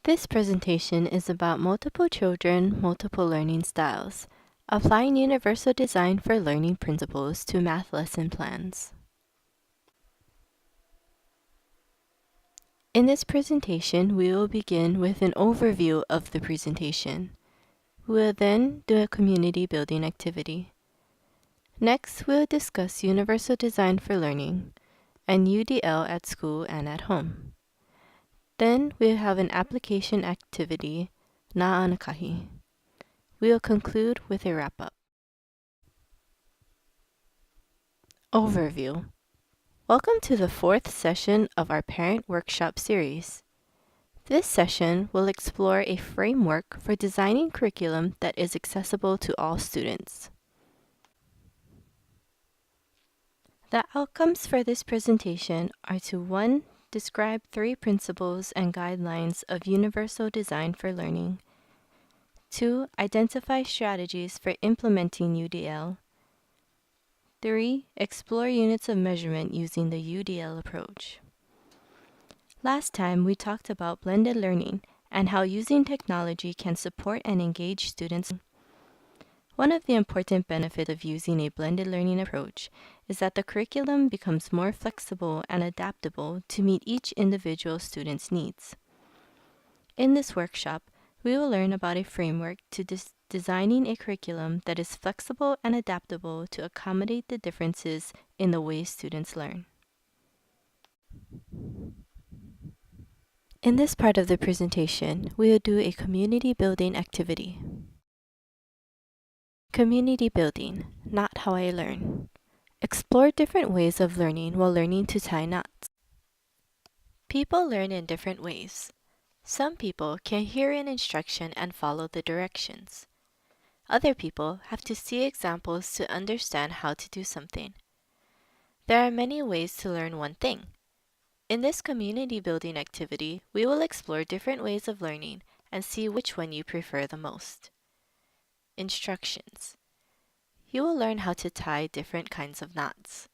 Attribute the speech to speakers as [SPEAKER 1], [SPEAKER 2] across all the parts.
[SPEAKER 1] This presentation is about multiple children, multiple learning styles, applying universal design for learning principles to math lesson plans. In this presentation, we will begin with an overview of the presentation. We will then do a community building activity. Next, we'll discuss universal design for learning and UDL at school and at home. Then we'll have an application activity, Na'anakahi. We will conclude with a wrap-up. Overview. Welcome to the fourth session of our Parent Workshop series. This session will explore a framework for designing curriculum that is accessible to all students. The outcomes for this presentation are to 1. Describe 3 principles and guidelines of universal design for learning. 2. Identify strategies for implementing UDL. 3. Explore units of measurement using the UDL approach. Last time, we talked about blended learning and how using technology can support and engage students. One of the important benefits of using a blended learning approach is that the curriculum becomes more flexible and adaptable to meet each individual student's needs. In this workshop, we will learn about a framework to designing a curriculum that is flexible and adaptable to accommodate the differences in the way students learn. In this part of the presentation, we will do a community building activity. Community building, not how I learn. Explore different ways of learning while learning to tie knots. People learn in different ways. Some people can hear an instruction and follow the directions. Other people have to see examples to understand how to do something. There are many ways to learn one thing. In this community building activity, we will explore different ways of learning and see which one you prefer the most. Instructions. You will learn how to tie different kinds of knots.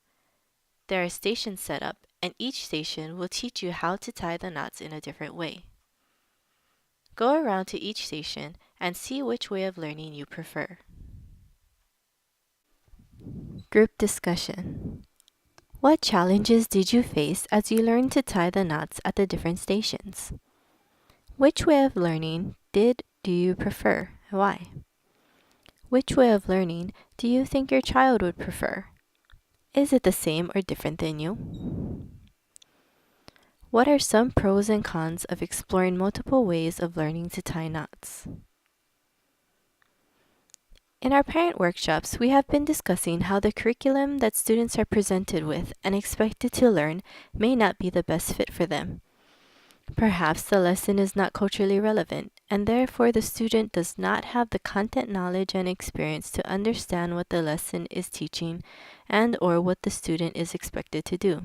[SPEAKER 1] There are stations set up, and each station will teach you how to tie the knots in a different way. Go around to each station and see which way of learning you prefer. Group discussion. What challenges did you face as you learned to tie the knots at the different stations? Which way of learning do you prefer? Why? Which way of learning do you think your child would prefer? Is it the same or different than you? What are some pros and cons of exploring multiple ways of learning to tie knots? In our parent workshops, we have been discussing how the curriculum that students are presented with and expected to learn may not be the best fit for them. Perhaps the lesson is not culturally relevant, and therefore the student does not have the content knowledge and experience to understand what the lesson is teaching and/or what the student is expected to do.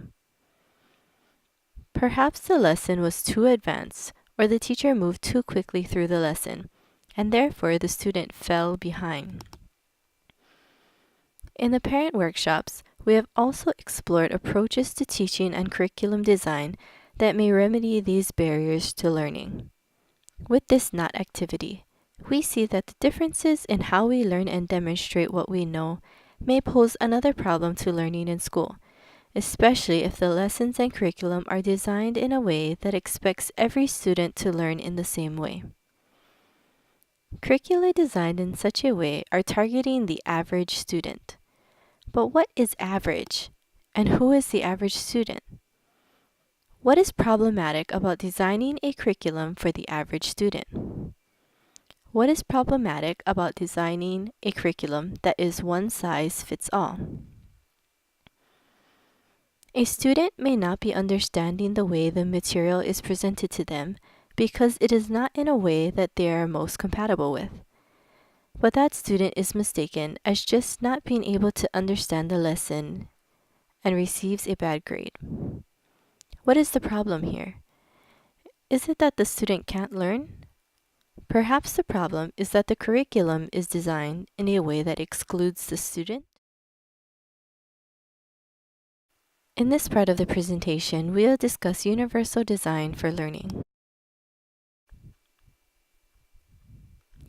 [SPEAKER 1] Perhaps the lesson was too advanced, or the teacher moved too quickly through the lesson, and therefore the student fell behind. In the parent workshops, we have also explored approaches to teaching and curriculum design that may remedy these barriers to learning. With this knot activity, we see that the differences in how we learn and demonstrate what we know may pose another problem to learning in school, especially if the lessons and curriculum are designed in a way that expects every student to learn in the same way. Curricula designed in such a way are targeting the average student. But what is average? And who is the average student? What is problematic about designing a curriculum for the average student? What is problematic about designing a curriculum that is one size fits all? A student may not be understanding the way the material is presented to them because it is not in a way that they are most compatible with. But that student is mistaken as just not being able to understand the lesson and receives a bad grade. What is the problem here? Is it that the student can't learn? Perhaps the problem is that the curriculum is designed in a way that excludes the student. In this part of the presentation, we will discuss universal design for learning.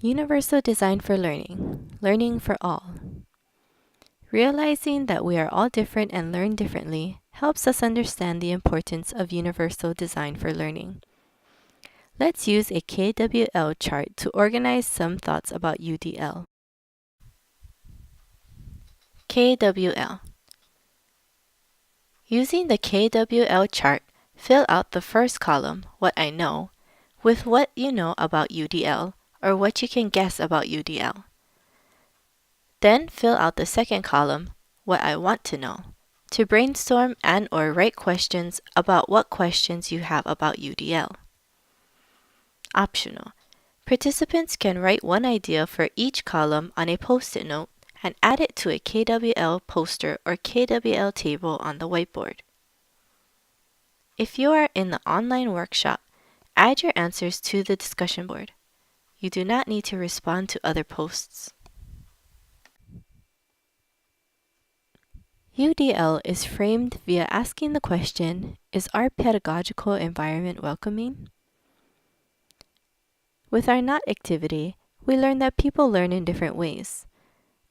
[SPEAKER 1] Universal Design for Learning, Learning for All. Realizing that we are all different and learn differently helps us understand the importance of universal design for learning. Let's use a KWL chart to organize some thoughts about UDL. KWL. Using the KWL chart, fill out the first column, what I know, with what you know about UDL or what you can guess about UDL. Then fill out the second column, what I want to know, to brainstorm and/or write questions about what questions you have about UDL. Optional. Participants can write one idea for each column on a post-it note and add it to a KWL poster or KWL table on the whiteboard. If you are in the online workshop, add your answers to the discussion board. You do not need to respond to other posts. UDL is framed via asking the question, is our pedagogical environment welcoming? With our NOT activity, we learn that people learn in different ways.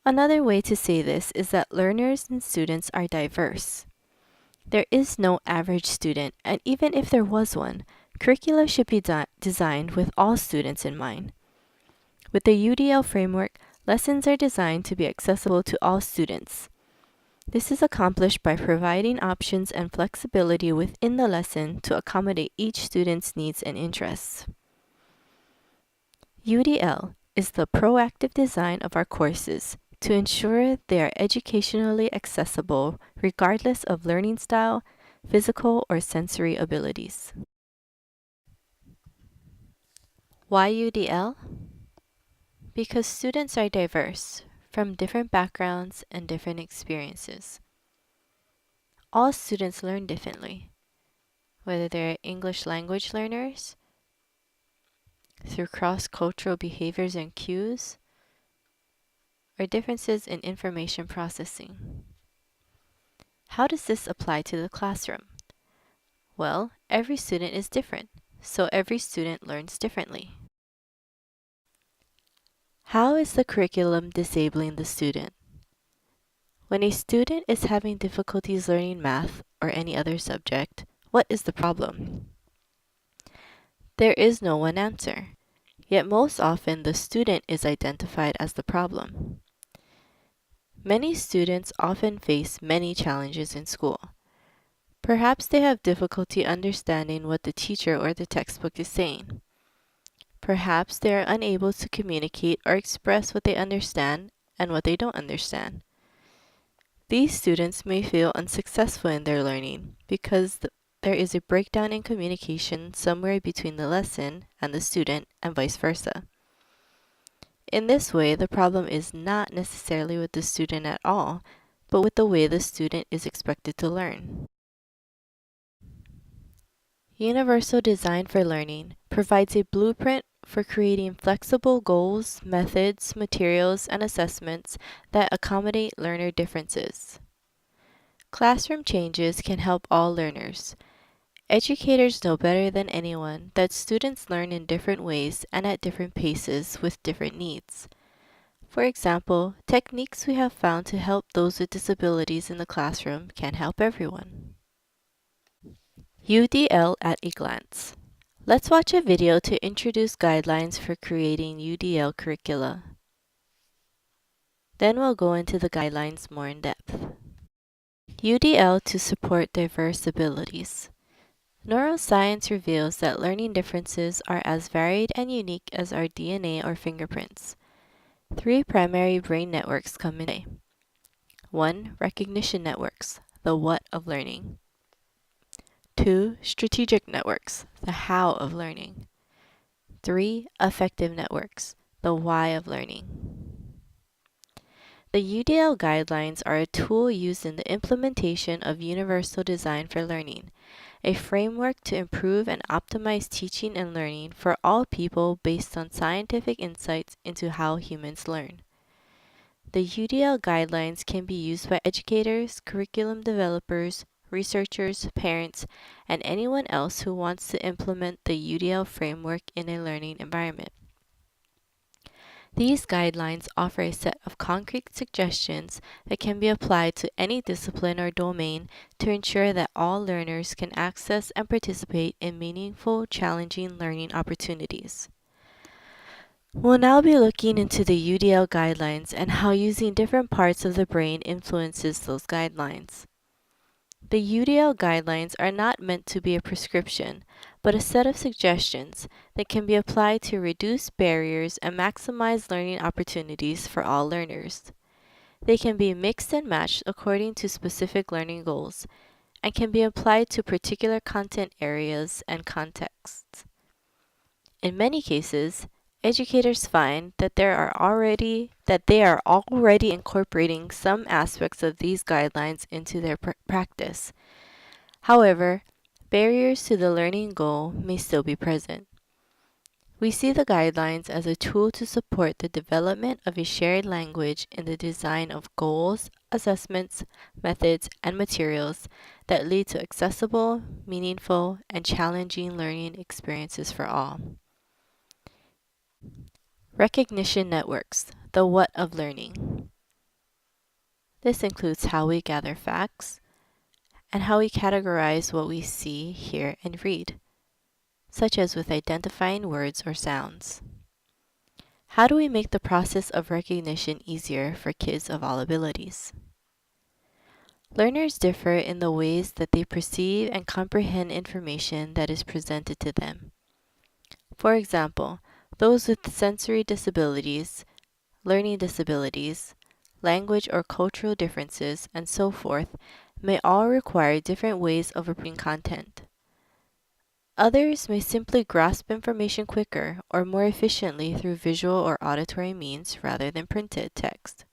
[SPEAKER 1] Another way to say this is that learners and students are diverse. There is no average student, and even if there was one, curricula should be designed with all students in mind. With the UDL framework, lessons are designed to be accessible to all students. This is accomplished by providing options and flexibility within the lesson to accommodate each student's needs and interests. UDL is the proactive design of our courses to ensure they are educationally accessible regardless of learning style, physical, or sensory abilities. Why UDL? Because students are diverse, from different backgrounds and different experiences. All students learn differently, whether they're English language learners, through cross-cultural behaviors and cues, or differences in information processing. How does this apply to the classroom? Well, every student is different, so every student learns differently. How is the curriculum disabling the student? When a student is having difficulties learning math or any other subject, what is the problem? There is no one answer, yet most often the student is identified as the problem. Many students often face many challenges in school. Perhaps they have difficulty understanding what the teacher or the textbook is saying. Perhaps they are unable to communicate or express what they understand and what they don't understand. These students may feel unsuccessful in their learning because there is a breakdown in communication somewhere between the lesson and the student and vice versa. In this way, the problem is not necessarily with the student at all, but with the way the student is expected to learn. Universal Design for Learning provides a blueprint for creating flexible goals, methods, materials, and assessments that accommodate learner differences. Classroom changes can help all learners. Educators know better than anyone that students learn in different ways and at different paces with different needs. For example, techniques we have found to help those with disabilities in the classroom can help everyone. UDL at a glance. Let's watch a video to introduce guidelines for creating UDL curricula. Then we'll go into the guidelines more in depth. UDL to support diverse abilities. Neuroscience reveals that learning differences are as varied and unique as our DNA or fingerprints. 3 primary brain networks come into play. 1. Recognition networks, the what of learning. 2. Strategic networks, the how of learning. 3. Affective networks, the why of learning. The UDL guidelines are a tool used in the implementation of Universal Design for Learning, a framework to improve and optimize teaching and learning for all people based on scientific insights into how humans learn. The UDL guidelines can be used by educators, curriculum developers, researchers, parents, and anyone else who wants to implement the UDL framework in a learning environment. These guidelines offer a set of concrete suggestions that can be applied to any discipline or domain to ensure that all learners can access and participate in meaningful, challenging learning opportunities. We'll now be looking into the UDL guidelines and how using different parts of the brain influences those guidelines. The UDL guidelines are not meant to be a prescription, but a set of suggestions that can be applied to reduce barriers and maximize learning opportunities for all learners. They can be mixed and matched according to specific learning goals and can be applied to particular content areas and contexts. In many cases, educators find that they are already incorporating some aspects of these guidelines into their practice. However, barriers to the learning goal may still be present. We see the guidelines as a tool to support the development of a shared language in the design of goals, assessments, methods, and materials that lead to accessible, meaningful, and challenging learning experiences for all. Recognition networks, the what of learning. This includes how we gather facts and how we categorize what we see, hear, and read, such as with identifying words or sounds. How do we make the process of recognition easier for kids of all abilities? Learners differ in the ways that they perceive and comprehend information that is presented to them. For example, those with sensory disabilities, learning disabilities, language or cultural differences, and so forth may all require different ways of approaching content. Others may simply grasp information quicker or more efficiently through visual or auditory means rather than printed text.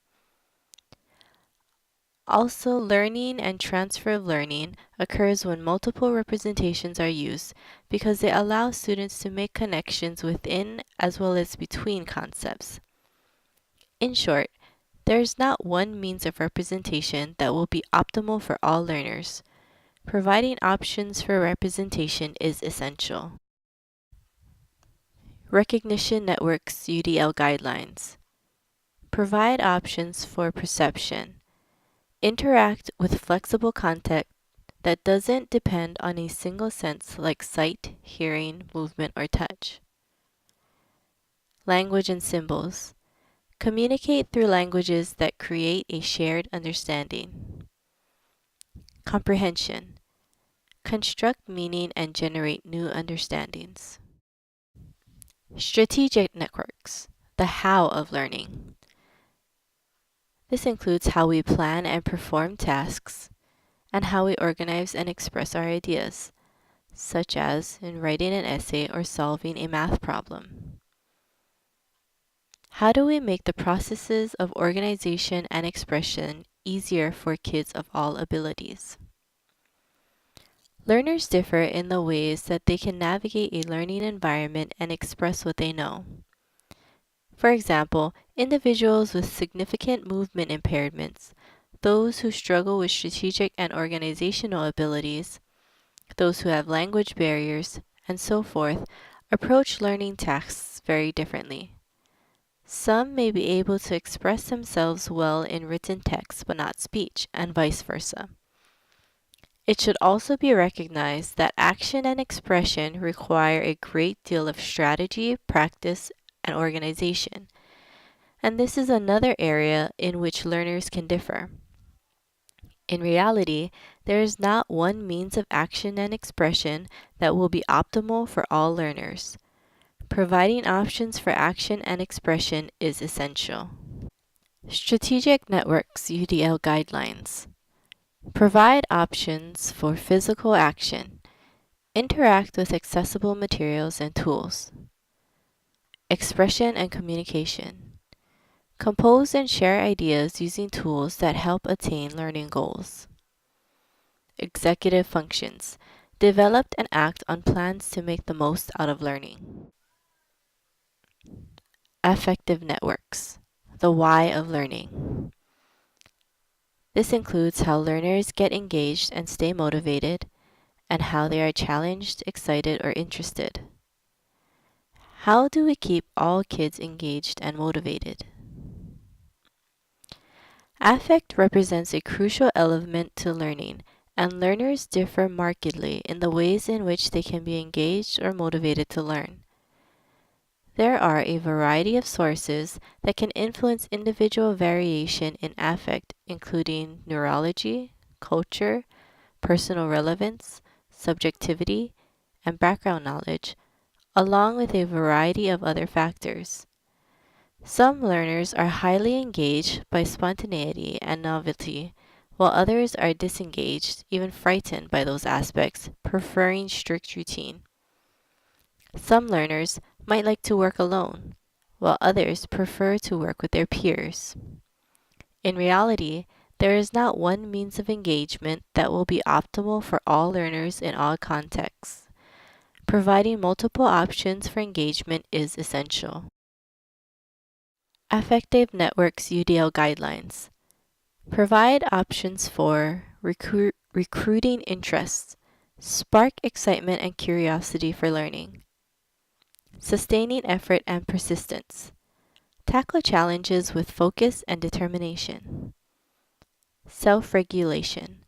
[SPEAKER 1] Also, learning and transfer of learning occurs when multiple representations are used because they allow students to make connections within as well as between concepts. In short, there is not one means of representation that will be optimal for all learners. Providing options for representation is essential. Recognition Networks UDL Guidelines. Provide options for perception. Interact with flexible content that doesn't depend on a single sense like sight, hearing, movement, or touch. Language and symbols. Communicate through languages that create a shared understanding. Comprehension. Construct meaning and generate new understandings. Strategic networks. The how of learning. This includes how we plan and perform tasks, and how we organize and express our ideas, such as in writing an essay or solving a math problem. How do we make the processes of organization and expression easier for kids of all abilities? Learners differ in the ways that they can navigate a learning environment and express what they know. For example, individuals with significant movement impairments, those who struggle with strategic and organizational abilities, those who have language barriers, and so forth, approach learning tasks very differently. Some may be able to express themselves well in written text but not speech, and vice versa. It should also be recognized that action and expression require a great deal of strategy, practice, and organization. And this is another area in which learners can differ. In reality, there is not one means of action and expression that will be optimal for all learners. Providing options for action and expression is essential. Strategic Networks UDL Guidelines. Provide options for physical action. Interact with accessible materials and tools. Expression and communication. Compose and share ideas using tools that help attain learning goals. Executive functions. Develop and act on plans to make the most out of learning. Affective networks. The why of learning. This includes how learners get engaged and stay motivated, and how they are challenged, excited, or interested. How do we keep all kids engaged and motivated? Affect represents a crucial element to learning, and learners differ markedly in the ways in which they can be engaged or motivated to learn. There are a variety of sources that can influence individual variation in affect, including neurology, culture, personal relevance, subjectivity, and background knowledge, along with a variety of other factors. Some learners are highly engaged by spontaneity and novelty, while others are disengaged, even frightened by those aspects, preferring strict routine. Some learners might like to work alone, while others prefer to work with their peers. In reality, there is not one means of engagement that will be optimal for all learners in all contexts. Providing multiple options for engagement is essential. Affective Networks UDL Guidelines provide options for recruiting interests, spark excitement and curiosity for learning, sustaining effort and persistence, tackle challenges with focus and determination, self-regulation,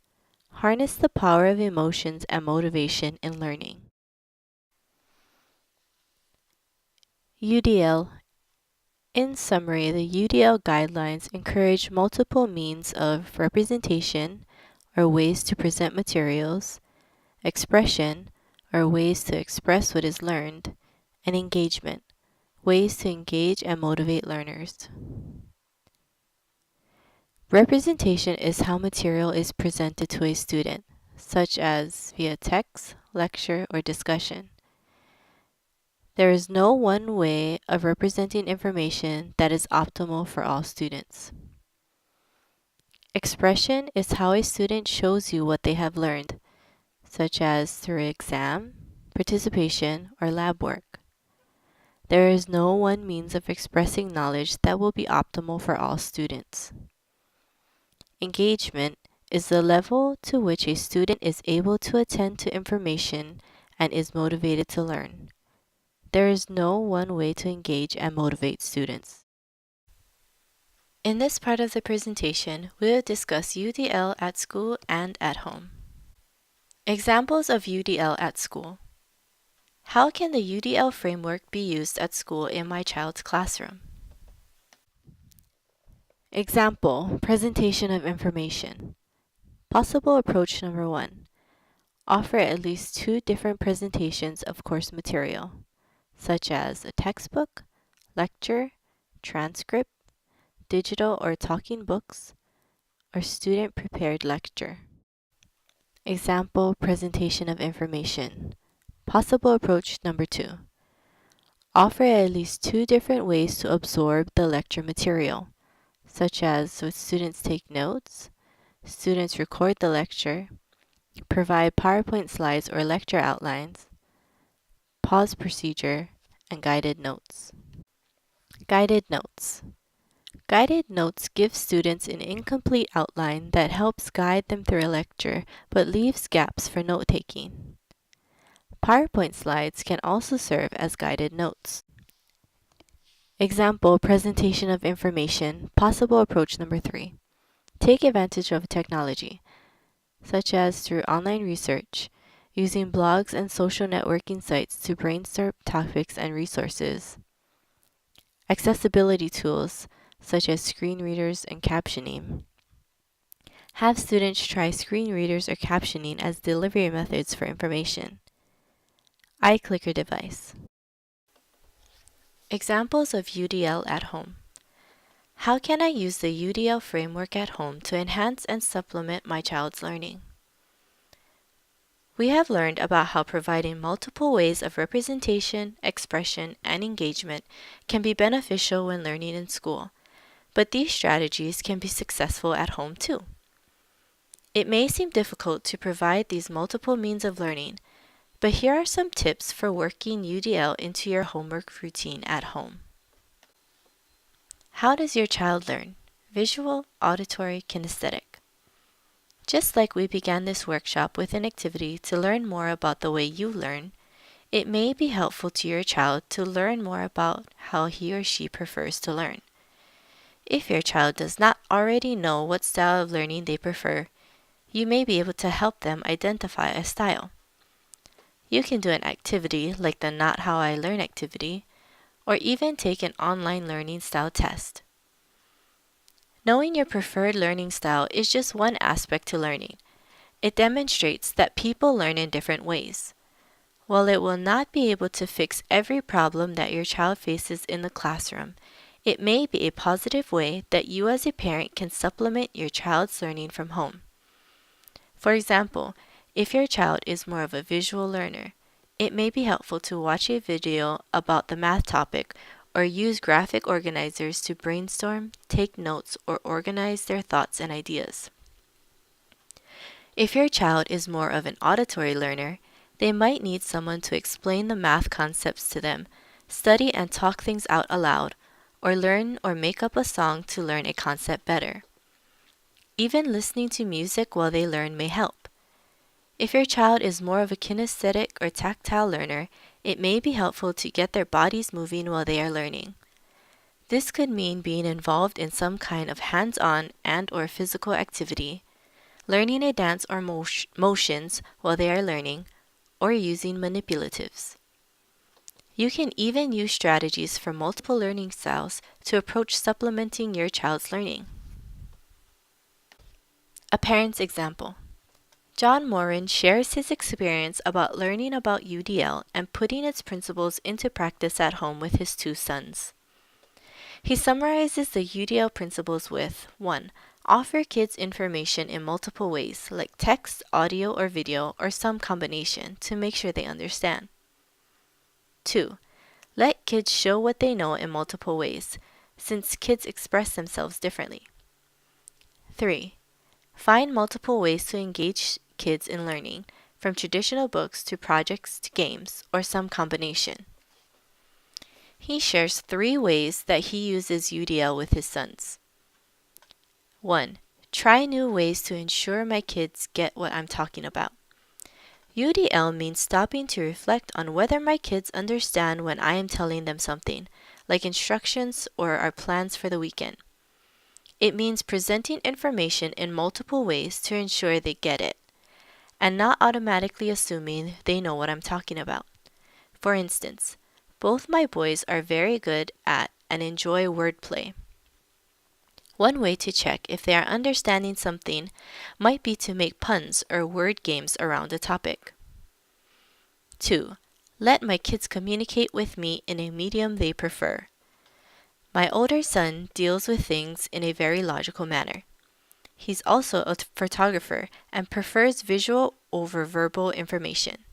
[SPEAKER 1] harness the power of emotions and motivation in learning. UDL. In summary, the UDL guidelines encourage multiple means of representation, or ways to present materials, expression, or ways to express what is learned, and engagement, ways to engage and motivate learners. Representation is how material is presented to a student, such as via text, lecture, or discussion. There is no one way of representing information that is optimal for all students. Expression is how a student shows you what they have learned, such as through exam, participation, or lab work. There is no one means of expressing knowledge that will be optimal for all students. Engagement is the level to which a student is able to attend to information and is motivated to learn. There is no one way to engage and motivate students. In this part of the presentation, we will discuss UDL at school and at home. Examples of UDL at school. How can the UDL framework be used at school in my child's classroom? Example, presentation of information. Possible approach number 1. Offer at least 2 different presentations of course material, such as a textbook, lecture, transcript, digital or talking books, or student-prepared lecture. Example, presentation of information. Possible approach number 2. Offer at least 2 different ways to absorb the lecture material, such as with students take notes, students record the lecture, provide PowerPoint slides or lecture outlines, pause procedure, and guided notes. Guided notes. Guided notes give students an incomplete outline that helps guide them through a lecture but leaves gaps for note-taking. PowerPoint slides can also serve as guided notes. Example, presentation of information, possible approach number 3. Take advantage of technology, such as through online research, using blogs and social networking sites to brainstorm topics and resources. Accessibility tools, such as screen readers and captioning. Have students try screen readers or captioning as delivery methods for information. iClicker device. Examples of UDL at home. How can I use the UDL framework at home to enhance and supplement my child's learning? We have learned about how providing multiple ways of representation, expression, and engagement can be beneficial when learning in school, but these strategies can be successful at home too. It may seem difficult to provide these multiple means of learning, but here are some tips for working UDL into your homework routine at home. How does your child learn? Visual, auditory, kinesthetic. Just like we began this workshop with an activity to learn more about the way you learn, It may be helpful to your child to learn more about how he or she prefers to learn. If your child does not already know what style of learning they prefer, you may be able to help them identify a style. You can do an activity like the Not How I Learn activity, or even take an online learning style test. Knowing your preferred learning style is just one aspect to learning. It demonstrates that people learn in different ways. While it will not be able to fix every problem that your child faces in the classroom, it may be a positive way that you as a parent can supplement your child's learning from home. For example, if your child is more of a visual learner, it may be helpful to watch a video about the math topic or use graphic organizers to brainstorm, take notes, or organize their thoughts and ideas. If your child is more of an auditory learner, they might need someone to explain the math concepts to them, study and talk things out aloud, or learn or make up a song to learn a concept better. Even listening to music while they learn may help. If your child is more of a kinesthetic or tactile learner, it may be helpful to get their bodies moving while they are learning. This could mean being involved in some kind of hands-on and/or physical activity, learning a dance or motions while they are learning, or using manipulatives. You can even use strategies from multiple learning styles to approach supplementing your child's learning. A parent's example. John Morin shares his experience about learning about UDL and putting its principles into practice at home with his two sons. He summarizes the UDL principles with 1. Offer kids information in multiple ways, like text, audio, or video, or some combination, to make sure they understand. 2. Let kids show what they know in multiple ways, since kids express themselves differently. 3. Find multiple ways to engage kids in learning, from traditional books to projects to games, or some combination. He shares 3 ways that he uses UDL with his sons. 1. Try new ways to ensure my kids get what I'm talking about. UDL means stopping to reflect on whether my kids understand when I am telling them something, like instructions or our plans for the weekend. It means presenting information in multiple ways to ensure they get it, and not automatically assuming they know what I'm talking about. For instance, both my boys are very good at and enjoy wordplay. One way to check if they are understanding something might be to make puns or word games around a topic. 2. Let my kids communicate with me in a medium they prefer. My older son deals with things in a very logical manner. He's also a photographer and prefers visual over verbal information.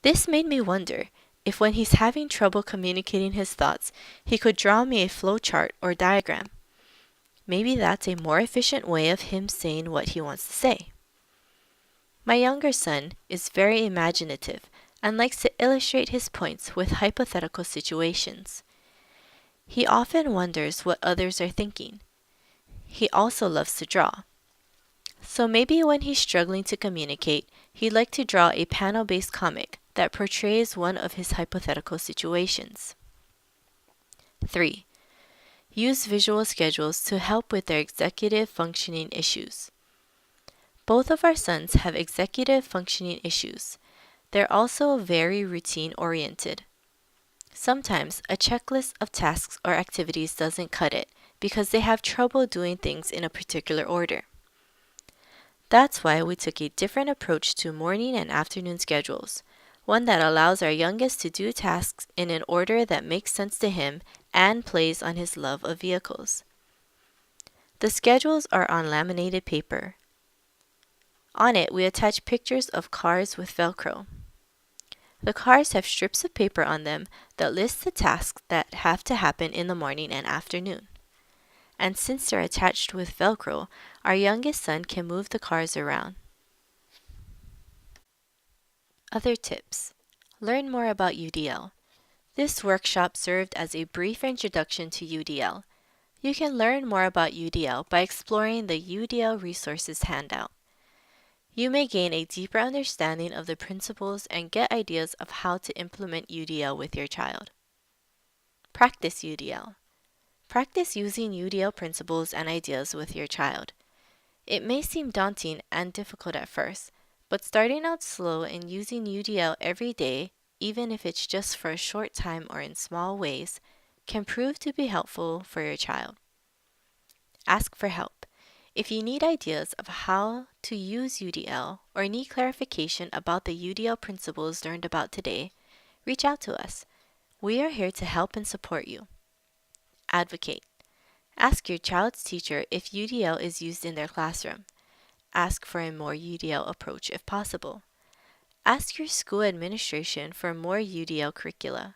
[SPEAKER 1] This made me wonder if when he's having trouble communicating his thoughts, he could draw me a flow chart or diagram. Maybe that's a more efficient way of him saying what he wants to say. My younger son is very imaginative and likes to illustrate his points with hypothetical situations. He often wonders what others are thinking. He also loves to draw. So maybe when he's struggling to communicate, he'd like to draw a panel-based comic that portrays one of his hypothetical situations. 3. Use visual schedules to help with their executive functioning issues. Both of our sons have executive functioning issues. They're also very routine-oriented. Sometimes a checklist of tasks or activities doesn't cut it because they have trouble doing things in a particular order. That's why we took a different approach to morning and afternoon schedules, one that allows our youngest to do tasks in an order that makes sense to him and plays on his love of vehicles. The schedules are on laminated paper. On it, we attach pictures of cars with Velcro. The cars have strips of paper on them that list the tasks that have to happen in the morning and afternoon. And since they're attached with Velcro, our youngest son can move the cars around. Other tips. Learn more about UDL. This workshop served as a brief introduction to UDL. You can learn more about UDL by exploring the UDL Resources handout. You may gain a deeper understanding of the principles and get ideas of how to implement UDL with your child. Practice UDL. Practice using UDL principles and ideas with your child. It may seem daunting and difficult at first, but starting out slow and using UDL every day, even if it's just for a short time or in small ways, can prove to be helpful for your child. Ask for help. If you need ideas of how to use UDL or need clarification about the UDL principles learned about today, reach out to us. We are here to help and support you. Advocate. Ask your child's teacher if UDL is used in their classroom. Ask for a more UDL approach if possible. Ask your school administration for more UDL curricula.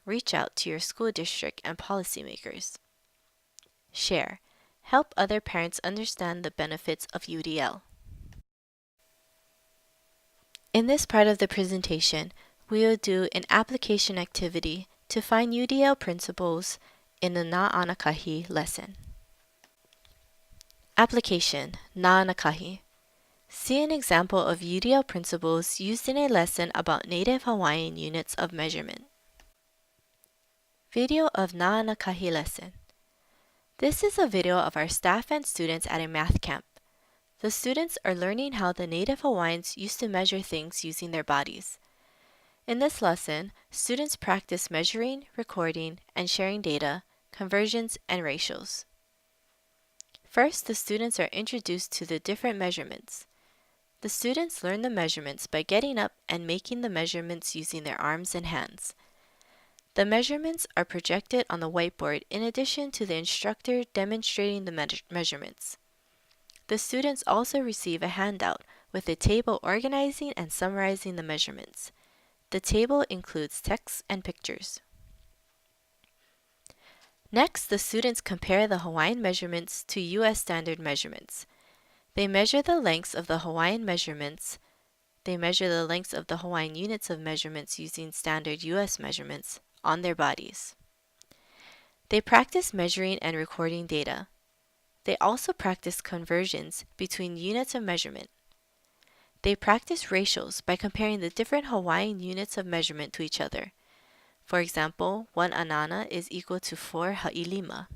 [SPEAKER 1] Reach out to your school district and policymakers. Share. Help other parents understand the benefits of UDL. In this part of the presentation, we will do an application activity to find UDL principles in the Na'anakahi lesson. Application Na'anakahi. See an example of UDL principles used in a lesson about Native Hawaiian units of measurement. Video of Na'anakahi lesson. This is a video of our staff and students at a math camp. The students are learning how the Native Hawaiians used to measure things using their bodies. In this lesson, students practice measuring, recording, and sharing data, conversions, and ratios. First, the students are introduced to the different measurements. The students learn the measurements by getting up and making the measurements using their arms and hands. The measurements are projected on the whiteboard in addition to the instructor demonstrating the measurements. The students also receive a handout with a table organizing and summarizing the measurements. The table includes text and pictures. Next, the students compare the Hawaiian measurements to U.S. standard measurements. They measure the lengths of the Hawaiian measurements. They measure the lengths of the Hawaiian units of measurements using standard U.S. measurements on their bodies. They practice measuring and recording data. They also practice conversions between units of measurement. They practice ratios by comparing the different Hawaiian units of measurement to each other. For example, 1 anana is equal to 4 ha'ilima.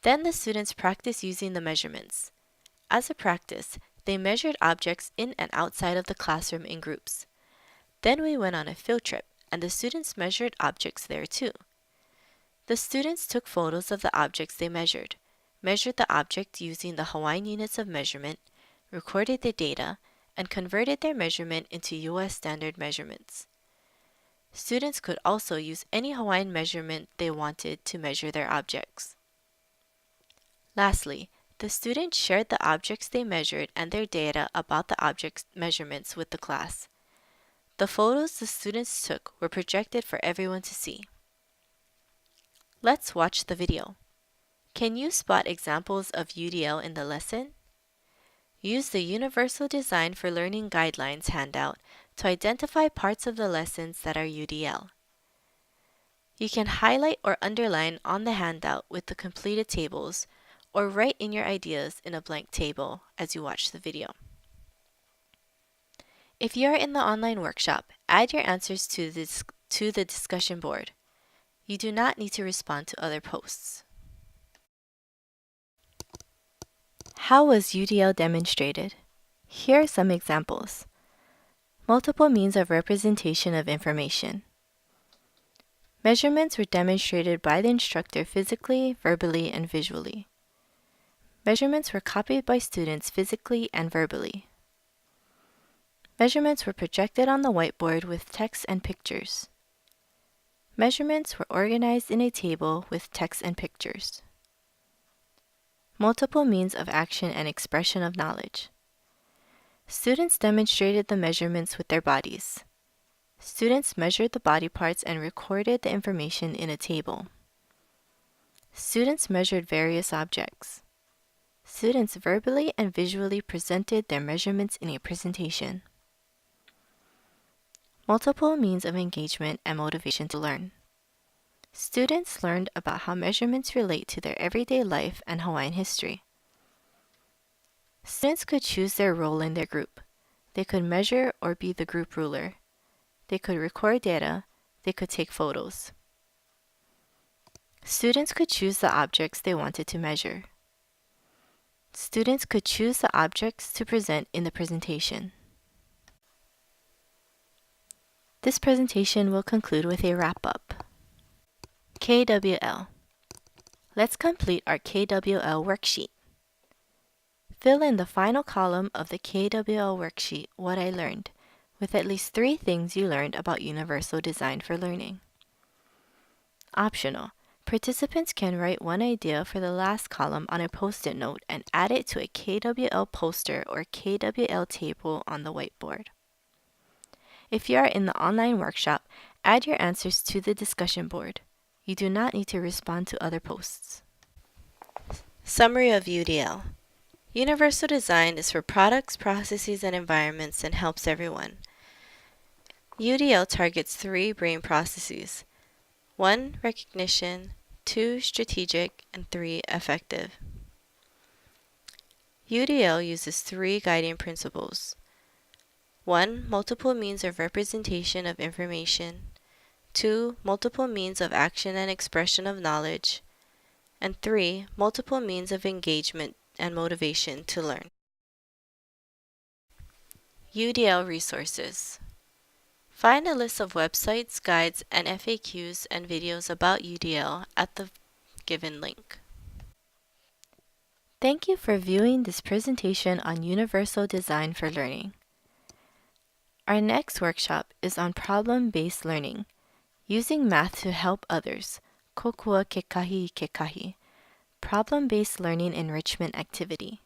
[SPEAKER 1] Then the students practice using the measurements. As a practice, they measured objects in and outside of the classroom in groups. Then we went on a field trip, and the students measured objects there too. The students took photos of the objects they measured the object using the Hawaiian units of measurement, recorded the data, and converted their measurement into U.S. standard measurements. Students could also use any Hawaiian measurement they wanted to measure their objects. Lastly, the students shared the objects they measured and their data about the objects' measurements with the class. The photos the students took were projected for everyone to see. Let's watch the video. Can you spot examples of UDL in the lesson? Use the Universal Design for Learning Guidelines handout to identify parts of the lessons that are UDL. You can highlight or underline on the handout with the completed tables, or write in your ideas in a blank table as you watch the video. If you are in the online workshop, add your answers to the discussion board. You do not need to respond to other posts. How was UDL demonstrated? Here are some examples. Multiple means of representation of information. Measurements were demonstrated by the instructor physically, verbally, and visually. Measurements were copied by students physically and verbally. Measurements were projected on the whiteboard with text and pictures. Measurements were organized in a table with text and pictures. Multiple means of action and expression of knowledge. Students demonstrated the measurements with their bodies. Students measured the body parts and recorded the information in a table. Students measured various objects. Students verbally and visually presented their measurements in a presentation. Multiple means of engagement and motivation to learn. Students learned about how measurements relate to their everyday life and Hawaiian history. Students could choose their role in their group. They could measure or be the group ruler. They could record data. They could take photos. Students could choose the objects they wanted to measure. Students could choose the objects to present in the presentation. This presentation will conclude with a wrap-up. KWL. Let's complete our KWL worksheet. Fill in the final column of the KWL worksheet what I learned, with at least 3 things you learned about Universal Design for Learning. Optional. Participants can write one idea for the last column on a post-it note and add it to a KWL poster or KWL table on the whiteboard. If you are in the online workshop, add your answers to the discussion board. You do not need to respond to other posts. Summary of UDL. Universal Design is for products, processes, and environments and helps everyone. UDL targets 3 brain processes: 1. Recognition, 2. Strategic, and 3. Effective. UDL uses 3 guiding principles. 1. Multiple means of representation of information. 2. Multiple means of action and expression of knowledge. And 3. Multiple means of engagement and motivation to learn. UDL resources. Find a list of websites, guides, and FAQs and videos about UDL at the given link. Thank you for viewing this presentation on Universal Design for Learning. Our next workshop is on problem-based learning, using math to help others, Kokua Kekahi Kekahi, problem-based learning enrichment activity.